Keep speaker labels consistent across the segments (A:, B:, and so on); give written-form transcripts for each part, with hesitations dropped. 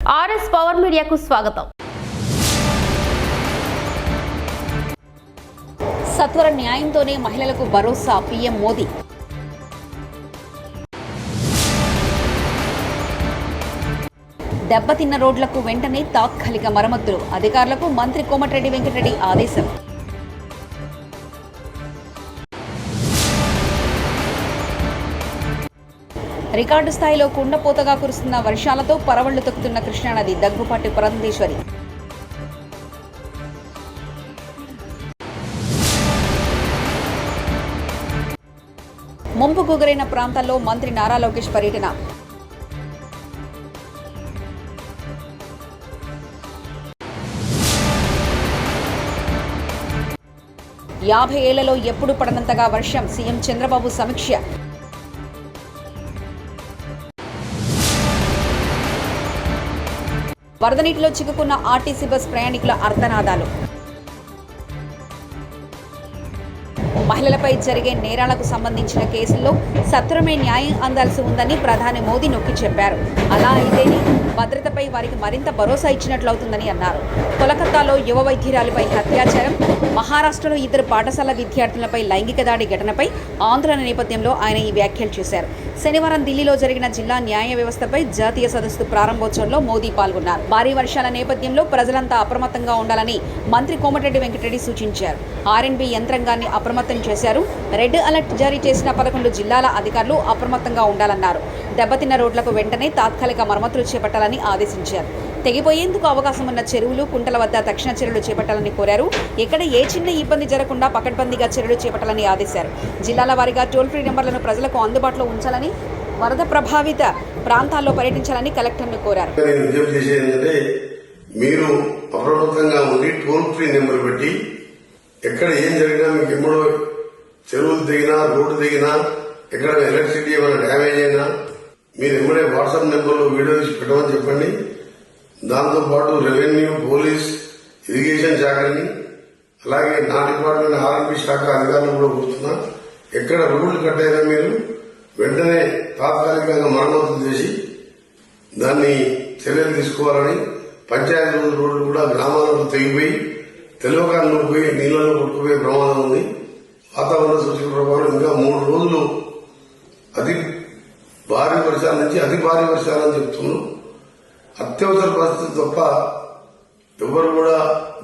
A: RS power మీడియాకు స్వాగతం.
B: సత్వర న్యాయంతోనే మహిళలకు భరోసా పీఎం మోదీ. దెబ్బతిన్న రోడ్లకు వెంటనే తాత్కాలిక మరమ్మతులు, అధికారులకు మంత్రి కోమటిరెడ్డి వెంకటరెడ్డి ఆదేశం. రికార్డు స్థాయిలో కుండపోతగా కురుస్తున్న వర్షాలతో పరవళ్లు తొక్కుతున్న కృష్ణానది, దగ్గుపాటి పురంధేశ్వరి. ముంపు గురైన ప్రాంతాల్లో మంత్రి నారా లోకేష్ పర్యటన. యాభై ఏళ్లలో ఎప్పుడు పడనంతగా వర్షం, సీఎం చంద్రబాబు సమీక్ష. వరద నీటిలో చిక్కుకున్న ఆర్టీసీ బస్ ప్రయాణికుల అర్ధనాదాలు. మహిళలపై జరిగే నేరాలకు సంబంధించిన కేసుల్లో సత్వరమే న్యాయం అందాల్సి ఉందని ప్రధాని మోదీ నొక్కి చెప్పారు. అలా అయితేనే భద్రతపై వారికి మరింత భరోసా ఇచ్చినట్లవుతుందని అన్నారు. కోలకత్తాలో యువ వైద్యురాలిపై అత్యాచారం, మహారాష్ట్రలో ఇద్దరు పాఠశాల విద్యార్థులపై లైంగిక దాడి ఘటనపై ఆందోళన నేపథ్యంలో ఆయన ఈ వ్యాఖ్యలు చేశారు. శనివారం ఢిల్లీలో జరిగిన జిల్లా న్యాయ వ్యవస్థపై జాతీయ సదస్సు ప్రారంభోత్సవంలో మోదీ పాల్గొన్నారు. భారీ వర్షాల నేపథ్యంలో ప్రజలంతా అప్రమత్తంగా ఉండాలని మంత్రి కోమటిరెడ్డి వెంకటరెడ్డి సూచించారు. ఆర్ఎండ్బి యంత్రాంగాన్ని అప్రమత్తం చేశారు. రెడ్ అలర్ట్ జారీ చేసిన 11 జిల్లాల అధికారులు అప్రమత్తంగా ఉండాలన్నారు. దెబ్బతిన్న రోడ్లకు వెంటనే తాత్కాలిక మరమ్మతులు చేపట్టాలని ఆదేశించారు. తెగిపోయేందుకు అవకాశం ఉన్న చెరువులు, కుంటల వద్ద తక్షణ చర్యలు చేపట్టాలని కోరారు. ఇక్కడ ఏ చిన్న ఇబ్బంది జరగకుండా పకడ్బందీగా చర్యలు చేపట్టాలని ఆదేశారు. జిల్లాల వారీగా టోల్ ఫ్రీ నెంబర్లను ప్రజలకు అందుబాటులో ఉంచాలని, వరద ప్రభావిత ప్రాంతాల్లో పర్యటించాలని కలెక్టర్ను కోరారు.
C: మీరు అప్రమత్తంగా ఉండి టోల్ ఫ్రీ నెంబర్ పెట్టి ఎక్కడ ఏం జరిగినా మీకు ఎమ్మడో చెరువులు దిగినా, రోడ్డు దిగినా, ఎక్కడ ఎలక్ట్రిసిటీ ఏమైనా డ్యామేజ్ అయినా మీరు ఎమ్మడే వాట్సాప్ నెంబర్లో వీడియో తీసి పెట్టమని చెప్పండి. దాంతోపాటు రెవెన్యూ, పోలీస్, ఇరిగేషన్ శాఖని, అలాగే నా డిపార్ట్మెంట్ ఆర్ఎండ్బి శాఖ అధికారులు కూడా కోరుతున్నా. ఎక్కడ రోడ్లు కట్ అయినా మీరు వెంటనే తాత్కాలికంగా మరమ్మతులు చేసి దాన్ని చర్యలు తీసుకోవాలని. పంచాయతీ రోడ్లు కూడా గ్రామాలకు తెగిపోయి తెలవకాలను పోయి నీళ్లలో కొట్టుకుపోయే ప్రమాదం ఉంది. వాతావరణ సూచన ప్రకారం ఇంకా 3 రోజులు అతి భారీ వర్షాల నుంచి అతి భారీ వర్షాలని చెప్తున్నాం. అత్యవసర పరిస్థితి తప్ప ఎవరు కూడా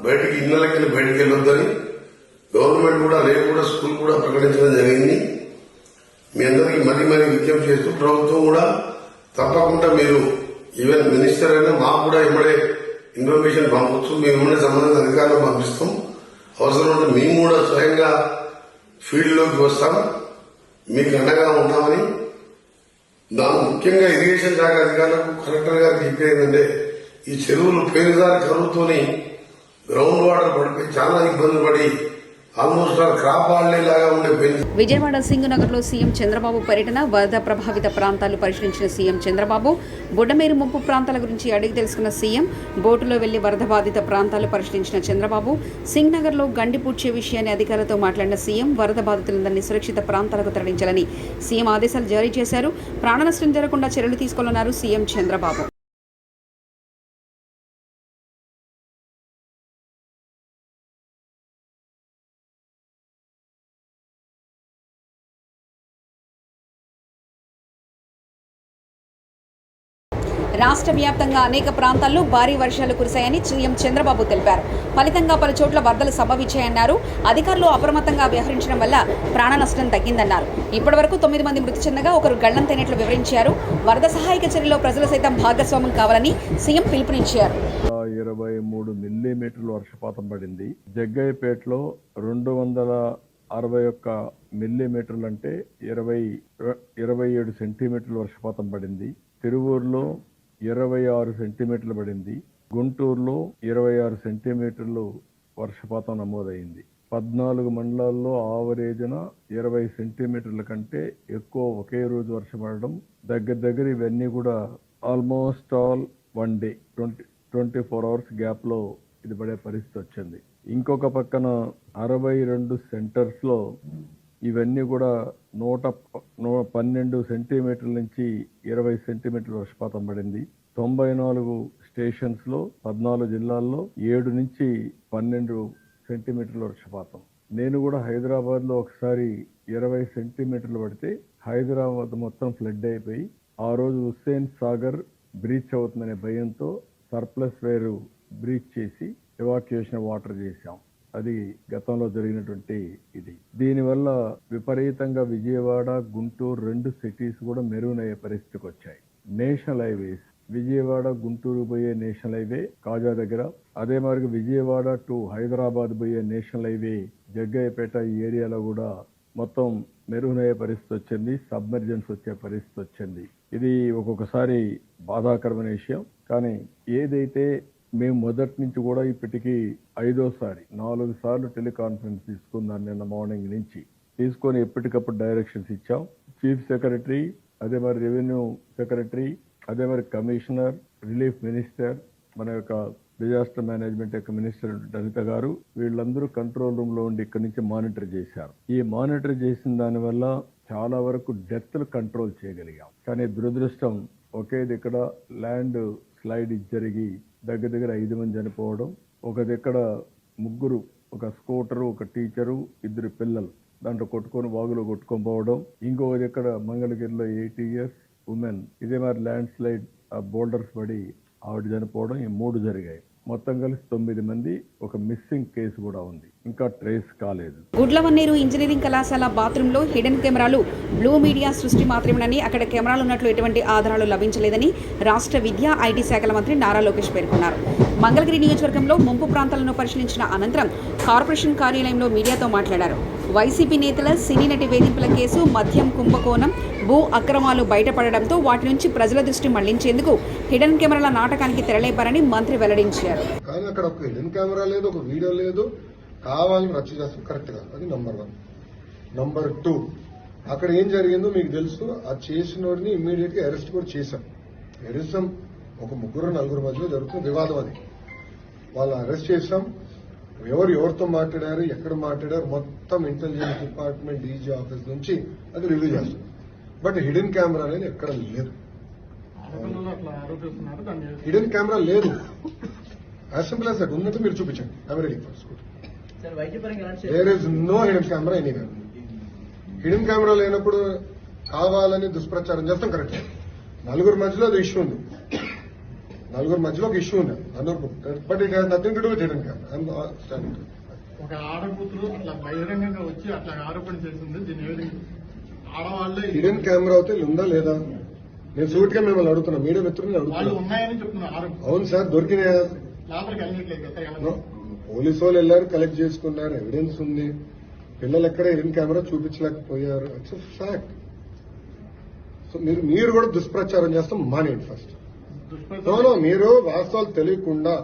C: బయటికి ఇళ్లకెళ్ళి బయటికి వెళ్ళొద్దని గవర్నమెంట్ కూడా రేపు కూడా స్కూల్ కూడా ప్రకటించడం జరిగింది. మీ అందరికీ మరీ విజ్ఞప్తి చేస్తూ ప్రభుత్వం కూడా తప్పకుండా మీరు ఈవెన్ మినిస్టర్ అయినా మాకు కూడా ఇమ్మడే ఇన్ఫర్మేషన్ పంపొచ్చు. మేము ఇమ్మడే సంబంధిత అధికారులు పంపిస్తాం. అవసరం ఉంటే మేము కూడా స్వయంగా ఫీల్డ్ లోకి వస్తాం, మీకు అండగా ఉంటామని. దాని ముఖ్యంగా ఇరిగేషన్ శాఖ అధికారులకు, కలెక్టర్ గారికి చెప్పేందంటే ఈ చెరువులు పేరుదారి కరువుతోని గ్రౌండ్ వాటర్ పడిపోయి చాలా ఇబ్బంది పడి ఆల్మోస్ట్ క్రాప్ వాళ్లేలాగా ఉండే
B: విజయవాడ సింగునగర్లో సీఎం చంద్రబాబు పర్యటన. వరద ప్రభావిత ప్రాంతాలు పరిశీలించిన సీఎం చంద్రబాబు బుడ్డమేరు ముంపు ప్రాంతాల గురించి అడిగి తెలుసుకున్న సీఎం. బోటులో వెళ్లి వరద బాధిత ప్రాంతాలు పరిశీలించిన చంద్రబాబు సింగ్నగర్లో గండి పూడ్చే విషయాన్ని అధికారులతో మాట్లాడిన సీఎం. వరద బాధితులందరినీ సురక్షిత ప్రాంతాలకు తరలించాలని సీఎం ఆదేశాలు జారీ చేశారు. ప్రాణ నష్టం జరగకుండా చర్యలు తీసుకోవాలన్నారు సీఎం చంద్రబాబు. రాష్ట్ర వ్యాప్తంగా అనేక ప్రాంతాల్లో భారీ వర్షాలు కురిశాయని సీఎం చంద్రబాబు తెలిపారు. ఫలితంగా పలు చోట్ల వరదలు సంభవించాయన్నారు. అధికారులు అప్రమత్తంగా వ్యవహరించడం వల్ల ప్రాణ నష్టం తగ్గిందన్నారు. ఇప్పటివరకు 9 మంది మృతి చెందగా ఒకరు గళ్లంతైనట్లు వివరించారు. వరద సహాయక చర్యలో ప్రజలు సైతం భాగస్వామ్యం కావాలని సీఎం పిలుపునిచ్చారు.
D: 23 మిల్లీమీటర్ల వర్షపాతం పడింది. జగ్గయ్యపేటలో 261 మిల్లీమీటర్లు అంటే 27 సెంటీమీటర్ల వర్షపాతం పడింది. తిరువూరులో 26 సెంటీమీటర్లు పడింది. గుంటూరులో 26 సెంటీమీటర్లు వర్షపాతం నమోదైంది. 14 మండలాల్లో ఆవరేజ్న 20 సెంటీమీటర్ల కంటే ఎక్కువ ఒకే రోజు వర్షం పడడం. దగ్గర ఇవన్నీ కూడా ఆల్మోస్ట్ ఆల్ 1 డే 24 అవర్స్ గ్యాప్లో ఇది పడే పరిస్థితి వచ్చింది. ఇంకొక పక్కన 62 సెంటర్స్లో ఇవన్నీ కూడా 112 సెంటీమీటర్ల నుంచి 20 సెంటీమీటర్ల వర్షపాతం పడింది. 94 స్టేషన్స్లో 14 జిల్లాల్లో 7 నుంచి 12 సెంటీమీటర్ల వర్షపాతం. నేను కూడా హైదరాబాద్లో ఒకసారి 20 సెంటీమీటర్లు పడితే హైదరాబాద్ మొత్తం ఫ్లడ్ అయిపోయి ఆ రోజు హుస్సేన్ సాగర్ బ్రీచ్ అవుతుందనే భయంతో సర్ప్లస్ వేరు బ్రీచ్ చేసి ఎవాక్యుయేషన్ వాటర్ చేశాం. అది గతంలో జరిగినటువంటి ఇది. దీనివల్ల విపరీతంగా విజయవాడ, గుంటూరు 2 సిటీస్ కూడా మెరుగయ్యే పరిస్థితికి వచ్చాయి. నేషనల్ హైవేస్ విజయవాడ గుంటూరు పోయే నేషనల్ హైవే కాజా దగ్గర, అదే మరి విజయవాడ టు హైదరాబాద్ పోయే నేషనల్ హైవే జగ్గయ్యపేట ఈ ఏరియాలో కూడా మొత్తం మెరుగయ్యే పరిస్థితి వచ్చింది. సబ్మెర్జెన్స్ వచ్చే పరిస్థితి వచ్చింది. ఇది ఒక్కొక్కసారి బాధాకరమైన విషయం. కానీ ఏదైతే మేము మొదటి నుంచి కూడా ఇప్పటికీ 5వ సారి 4 సార్లు టెలికాన్ఫరెన్స్ తీసుకున్నాను. నిన్న మార్నింగ్ నుంచి తీసుకొని ఎప్పటికప్పుడు డైరెక్షన్స్ ఇచ్చాం. చీఫ్ సెక్రటరీ, అదే మరి రెవెన్యూ సెక్రటరీ, అదే మరి కమిషనర్, రిలీఫ్ మినిస్టర్, మన యొక్క డిజాస్టర్ మేనేజ్మెంట్ యొక్క మినిస్టర్ లలిత గారు, వీళ్ళందరూ కంట్రోల్ రూమ్ లో ఉండి ఇక్కడి నుంచి మానిటర్ చేశారు. ఈ మానిటర్ చేసిన దానివల్ల చాలా వరకు డెత్లు కంట్రోల్ చేయగలిగాం. కానీ దురదృష్టం ఒకే దగ్గర ల్యాండ్ స్లైడ్ జరిగి దగ్గర 5 మంది చనిపోవడం, ఒక దగ్గర 3, ఒక స్కూటరు, ఒక టీచరు, 2 పిల్లలు దాంట్లో కొట్టుకొని వాగులో కొట్టుకొని పోవడం, ఇంకొక దగ్గర మంగళగిరిలో 80 years ఉమెన్ ఇదే మరి ల్యాండ్ స్లైడ్ బోల్డర్స్ పడి ఆవిడ చనిపోవడం, ఈ 3 జరిగాయి. మొత్తం కలిసి 9 మంది. ఒక మిస్సింగ్ కేసు కూడా ఉంది, ఇంకా ట్రేస్ కాలేదు.
B: గుడ్లవన్నీరు ఇంజనీరింగ్ కళాశాల బాత్రూంలో హిడెన్ కెమెరాలు బ్లూ మీడియా సృష్టి మాత్రమేనని, అక్కడ కెమెరాలు ఉన్నట్లు ఎటువంటి ఆధారాలు లభించలేదని రాష్ట్ర విద్యా ఐటీ శాఖల మంత్రి నారా లోకేష్ పేర్కొన్నారు. మంగళగిరి నియోజకవర్గంలో ముంపు ప్రాంతాలను పరిశీలించిన అనంతరం కార్పొరేషన్ కార్యాలయంలో మీడియాతో మాట్లాడారు. వైసీపీ నేతల సినీ నటి వేధింపుల కేసు, మద్యం కుంభకోణం, భూ అక్రమాలు బయటపడడంతో వాటి నుంచి ప్రజల దృష్టి మళ్లించేందుకు హిడెన్ కెమెరాల నాటకానికి తెరలేపారని మంత్రి వెల్లడించారు.
E: కానీ అక్కడ ఒక హిడెన్ కెమెరా లేదు, ఒక వీడియో లేదు, కావాలని రచ్చ చేస్తాం, కరెక్ట్ కాదు. అది నంబర్ 1. నంబర్ 2, అక్కడ ఏం జరిగిందో మీకు తెలుసు. ఆ చేసినోడిని ఇమ్మీడియట్ గా అరెస్ట్ కూడా చేశాం. ఎరిసం ఒక 3-4 మధ్యలో జరుగుతున్న వివాదం అది. వాళ్ళు అరెస్ట్ చేశాం. ఎవరితో మాట్లాడారు, ఎక్కడ మాట్లాడారు, మొత్తం ఇంటెలిజెన్స్ డిపార్ట్మెంట్, డీజీ ఆఫీస్ నుంచి అది రివ్యూ చేస్తాం. బట్ హిడెన్ కెమెరా అనేది ఎక్కడ లేదు. హిడెన్ కెమెరా లేదు. As simple as that. ఉన్నట్టు మీరు చూపించండి. I'm ready for school. There is no hidden camera anywhere. Hidden camera లేనప్పుడు కావాలని దుష్ప్రచారం చేస్తాం, కరెక్ట్. 4 మధ్యలో అది ఇష్యూ ఉంది. 4 మధ్యలో ఒక ఇష్యూ ఉంది, but it has nothing to do with hidden camera.
F: ఒక ఆడకూతురు అట్లా బహిరంగంగా వచ్చి అట్లా ఆరోపణ చేసింది. దీని ఆడవాళ్ళే
E: హిడెన్ కెమెరా అయితే ఉందా లేదా? నేను సూటిగా మిమ్మల్ని అడుగుతున్నా, మీడియా మిత్రులు
F: వాళ్ళు
E: అడుగుతున్నా.
F: ఉన్నాయని చెప్తున్నారు.
E: అవును సార్, దొరికినాయా?
F: లోపలికి వెళ్ళట్లేదు.
E: పోలీసు వాళ్ళు వెళ్ళారు, కలెక్ట్ చేసుకున్నారు, ఎవిడెన్స్ ఉంది. పిల్లలు ఎక్కడ హిడెన్ కెమెరా చూపించలేకపోయారు. It's fact. సో మీరు కూడా దుష్ప్రచారం చేస్తాం మానేయండి ఫస్ట్. మీరు వాస్తవాలు తెలియకుండా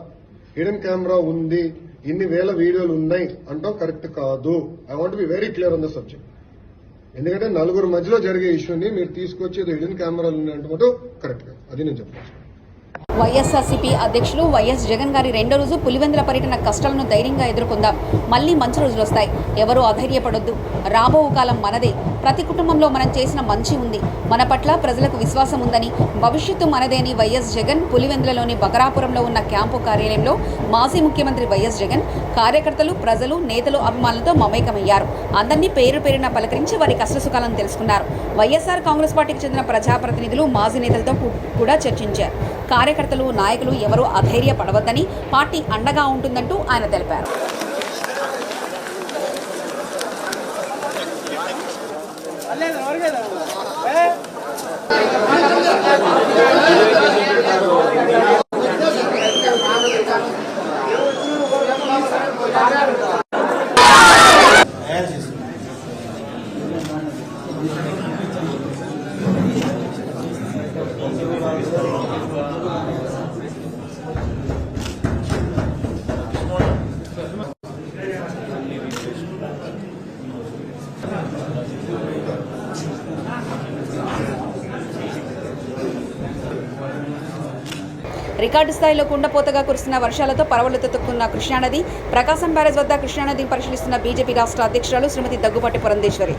E: హిడెన్ కెమెరా ఉంది, ఇన్ని వేల వీడియోలు ఉన్నాయి అంటాం కరెక్ట్ కాదు. I want be very clear on the subject. ఎందుకంటే 4 మధ్యలో జరిగే ఇష్యూని మీరు తీసుకొచ్చేది హిడెన్ కెమెరాలు ఉన్నాయంటే కరెక్ట్ కాదు. అది నేను చెప్పాను.
B: వైఎస్ఆర్సీపీ అధ్యక్షులు వైఎస్ జగన్ గారి 2వ రోజు పులివెందుల పర్యటన కష్టాలను ధైర్యంగా ఎదుర్కొందాం. మళ్లీ మంచి రోజులు వస్తాయి. ఎవరూ అధైర్యపడొద్దు. రాబో కాలం మనదే. ప్రతి కుటుంబంలో మనం చేసిన మంచి ఉంది. మన పట్ల ప్రజలకు విశ్వాసం ఉందని, భవిష్యత్తు మనదే అని వైఎస్ జగన్ పులివెందులలోని బకరాపురంలో ఉన్న క్యాంపు కార్యాలయంలో మాజీ ముఖ్యమంత్రి వైఎస్ జగన్ కార్యకర్తలు, ప్రజలు, నేతలు, అభిమానులతో మమేకమయ్యారు. అందరినీ పేరు పేరున పలకరించి వారి కష్టసుఖాలను తెలుసుకున్నారు. వైఎస్ఆర్ కాంగ్రెస్ పార్టీకి చెందిన ప్రజాప్రతినిధులు, మాజీ నేతలతో కూడా చర్చించారు. కార్యకర్తలు, నాయకులు ఎవరూ అధైర్యపడవద్దని, పార్టీ అండగా ఉంటుందంటూ ఆయన తెలిపారు. రికార్డు స్థాయిలో కుండపోతగా కురుస్తున్న వర్షాలతో పరవళ్లెత్తుతున్న కృష్ణానది. ప్రకాశం బ్యారేజ్ వద్ద కృష్ణానదిని పరిశీలిస్తున్న బీజేపీ రాష్ట్ర అధ్యక్షురాలు శ్రీమతి దగ్గుబాటి పురంధేశ్వరి.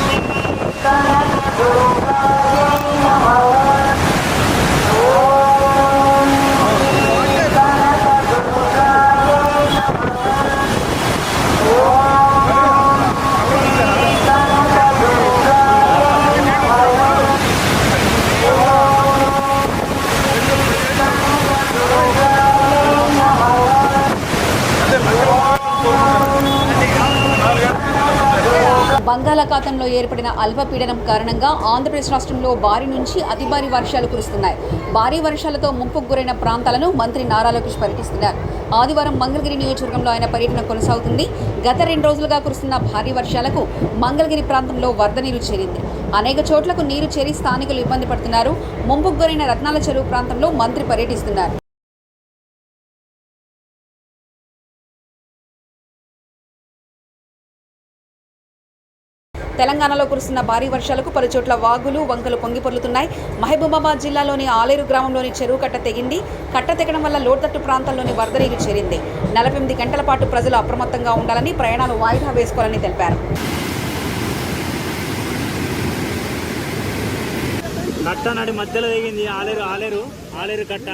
B: బంగాళాఖాతంలో ఏర్పడిన అల్పపీడనం కారణంగా ఆంధ్రప్రదేశ్ రాష్ట్రంలో భారీ నుంచి అతి భారీ వర్షాలు కురుస్తున్నాయి. భారీ వర్షాలతో ముంపుకు గురైన ప్రాంతాలను మంత్రి నారా లోకేష్ పర్యటిస్తున్నారు. ఆదివారం మంగళగిరి నియోజకవర్గంలో ఆయన పర్యటన కొనసాగుతుంది. గత 2 రోజులుగా కురుస్తున్న భారీ వర్షాలకు మంగళగిరి ప్రాంతంలో వరద నీరు చేరింది. అనేక చోట్లకు నీరు చేరి స్థానికులు ఇబ్బంది పడుతున్నారు. ముంపుకు గురైన రత్నాల చెరువు ప్రాంతంలో మంత్రి పర్యటిస్తున్నారు. తెలంగాణలో కురుస్తున్న భారీ వర్షాలకు పలుచోట్ల వాగులు వంకలు పొంగిపొర్లుతున్నాయి. మహబూబాబాద్ జిల్లాలోని ఆలేరు గ్రామంలోని చెరువు కట్ట తెగింది. కట్ట తెగడం వల్ల లోతట్టు ప్రాంతాల్లోని వరద నీరు చేరింది. 48 గంటల పాటు ప్రజలు అప్రమత్తంగా ఉండాలని, ప్రయాణాలు వాయిదా వేసుకోవాలని తెలిపారు.
G: కట్ట నాటి మధ్యలో దిగింది ఆలేరు కట్ట.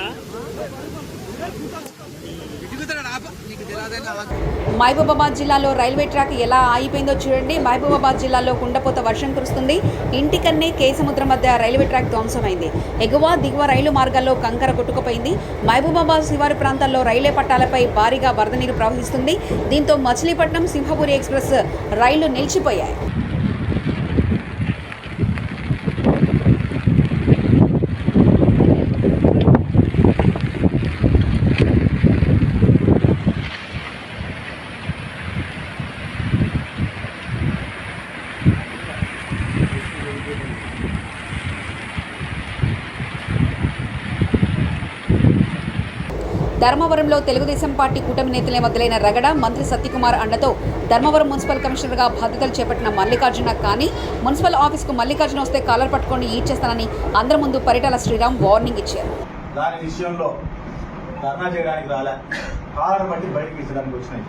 B: మహబూబాబాద్ జిల్లాలో రైల్వే ట్రాక్ ఎలా ఆగిపోయిందో చూడండి. మహబూబాబాద్ జిల్లాలో కుండపోత వర్షం కురుస్తుంది. ఇంటికన్నే కేసముద్రం మధ్య రైల్వే ట్రాక్ ధ్వంసమైంది. ఎగువ దిగువ రైలు మార్గాల్లో కంకర కొట్టుకుపోయింది. మహబూబాబాద్ శివారు ప్రాంతాల్లో రైల్వే పట్టాలపై భారీగా వరద నీరు ప్రవహిస్తుంది. దీంతో మచిలీపట్నం సింహపురి ఎక్స్ప్రెస్ రైళ్లు నిలిచిపోయాయి. ధర్మవరంలో తెలుగుదేశం పార్టీ కూటమి నేతలే మొదలైన రగడ మంత్రి సత్యకుమార్ అండతో ధర్మవరం మున్సిపల్ కమిషనర్గా బాధ్యతలు చేపట్టిన మల్లికార్జున కానీ మున్సిపల్ ఆఫీస్కు మల్లికార్జున వస్తే కాలర్ పట్టుకొని ఈడ్చేస్తానని అందరి ముందు పరిటాల శ్రీరామ్ వార్నింగ్ ఇచ్చారు.
H: దాని విషయంలో ధర్నా చేయడానికి రాలే, కాలర్ బట్టి బయటకు ఇచ్చడానికి వచ్చినాయి.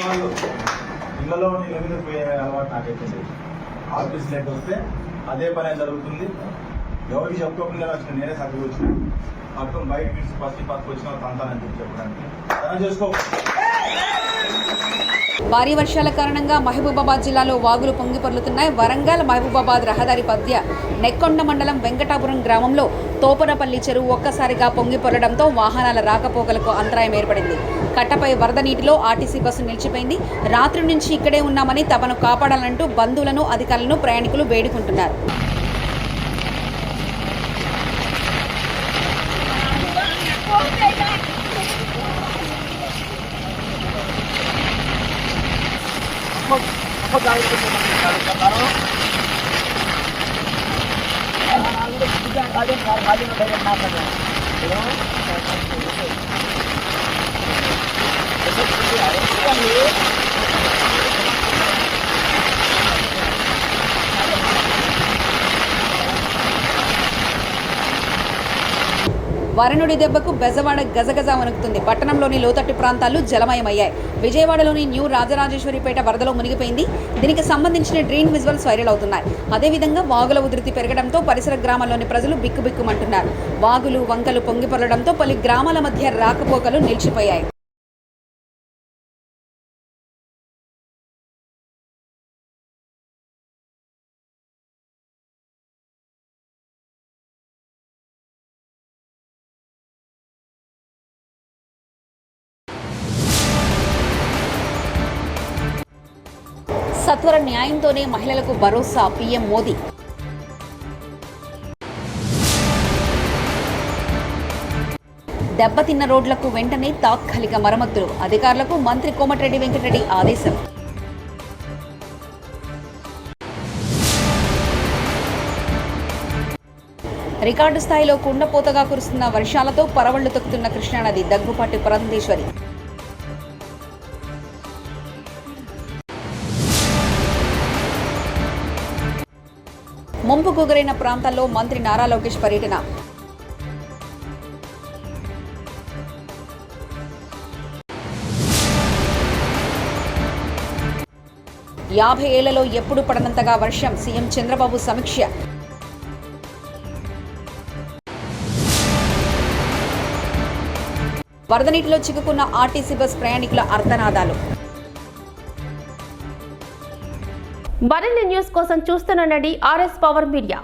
H: వాళ్ళు ఇళ్లలో నిలబడి పోయే అలవాటు నాకైతే ఆఫీస్ లెక్క వస్తే అదే పనే జరుగుతుంది. ఎవరికి చెప్పుకోకుండా వచ్చిన నేనే సర్టిఫికేట్ వచ్చిన మొత్తం బయట తీసి ఫస్ట్ వచ్చిన తంతానని చెప్పడానికి అలా చేసుకో.
B: భారీ వర్షాల కారణంగా మహబూబాబాద్ జిల్లాలో వాగులు పొంగిపొర్లుతున్నాయి. వరంగల్ మహబూబాబాద్ రహదారి మధ్య నెక్కొండ మండలం వెంకటాపురం గ్రామంలో తోపనపల్లి చెరువు ఒక్కసారిగా పొంగిపొరడంతో వాహనాల రాకపోకలకు అంతరాయం ఏర్పడింది. కట్టపై వరద నీటిలో ఆర్టీసీ బస్సు నిలిచిపోయింది. రాత్రి నుంచి ఇక్కడే ఉన్నామని తమను కాపాడాలంటూ బంధువులను అధికారులను ప్రయాణికులు వేడుకుంటున్నారు. వరుణుడి దెబ్బకు బెజవాడ గజగజ వణుకుతుంది. పట్టణంలోని లోతట్టు ప్రాంతాలు జలమయమయ్యాయి. విజయవాడలోని న్యూ రాజరాజేశ్వరిపేట వరదలో మునిగిపోయింది. దీనికి సంబంధించిన డ్రోన్ విజువల్స్ వైరల్ అవుతున్నాయి. అదేవిధంగా వాగుల ఉధృతి పెరగడంతో పరిసర గ్రామాల్లోని ప్రజలు బిక్కుబిక్కుమంటున్నారు. వాగులు వంకలు పొంగిపొరడంతో పలు గ్రామాల మధ్య రాకపోకలు నిలిచిపోయాయి. సత్వర న్యాయంతోనే మహిళలకు భరోసా పీఎం మోదీ. దెబ్బతిన్న రోడ్లకు వెంటనే తాత్కాలిక మరమ్మతులు. అధికారులకు మంత్రి కోమటిరెడ్డి వెంకటరెడ్డి ఆదేశం. రికార్డు స్థాయిలో కుండపోతగా కురుస్తున్న వర్షాలతో పరవళ్లు తొక్కుతున్న కృష్ణానది. దగ్గుపాటి పురంధేశ్వరి. ముంపుకు గురైన ప్రాంతాల్లో మంత్రి నారా లోకేష్ పర్యటన. యాభై ఏళ్లలో ఎప్పుడు పడనంతగా వర్షం. సీఎం చంద్రబాబు సమీక్ష. వరద నీటిలో చిక్కుకున్న ఆర్టీసీ బస్ ప్రయాణికుల అర్ధనాదాలు.
A: మరిన్ని న్యూస్ కోసం చూస్తూనండి RS పవర్ మీడియా.